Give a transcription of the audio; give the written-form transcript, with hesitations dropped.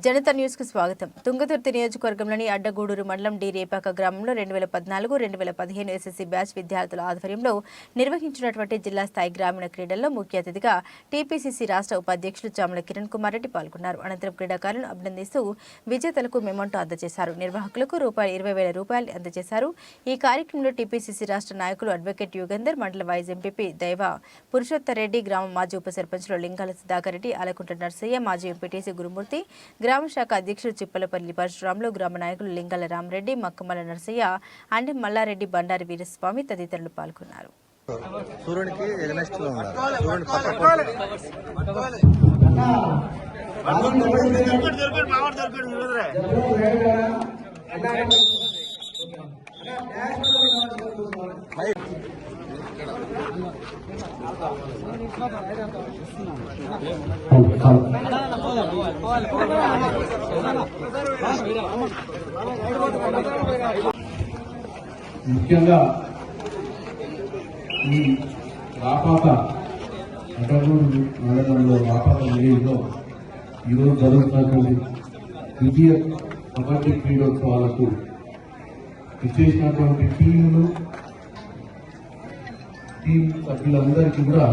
Janata news కు స్వాగతం. తుంగతుర్తి నియోజకవర్గంలోని అడ్డగూడూరు మండలం డి రేపాక గ్రామంలో 2014-2015 ఎస్ఎస్సీ బ్యాచ్ విద్యార్థుల ఆధ్వర్యంలో నిర్వహించినటువంటి జిల్లా స్థాయి గ్రామీణ క్రీడల్లో ముఖ్య అతిథిగా టీపీసీసీ రాష్ట్ర ఉపాధ్యక్షులు చామల కిరణ్ కుమార్ రెడ్డి పాల్గొన్నారు. అనంతరం క్రీడాకారులను అభినందిస్తూ విజేతలకు మెమోంటో అందజేశారు. నిర్వాహకులకు రూ. 20,000 అందజేశారు. ఈ కార్యక్రమంలో టీపీసీసీ రాష్ట్ర నాయకులు అడ్వకేట్ యుగంధర్, మండల వైస్ ఎంపీపీ దైవ పురుషోత్తరెడ్డి, గ్రామ మాజీ ఉప సర్పంచ్లు లింగాల సుధాకర్ రెడ్డి, ఆలకుంట నర్సయ్య, మాజీ ఎంపీటీసీ గురుమూర్తి, గ్రామ శాఖ అధ్యక్షుడు చిప్పలపల్లి పరశురాములు, గ్రామ నాయకులు లింగాల రామరెడ్డి, మక్కమల నర్సయ్య, అండెం మల్లారెడ్డి, బండారి వీరస్వామి తదితరులు పాల్గొన్నారు. ముఖ్యంగా ఈ రాపాక అడ్డగూడూరు మండలంలో రాపాక విలేజ్లో ఈరోజు జరుగుతున్నటువంటి ద్వితీయ కబడ్డీ క్రీడోత్సవాలకు విచ్చేసినటువంటి టీం సభ్యులందరికీ కూడా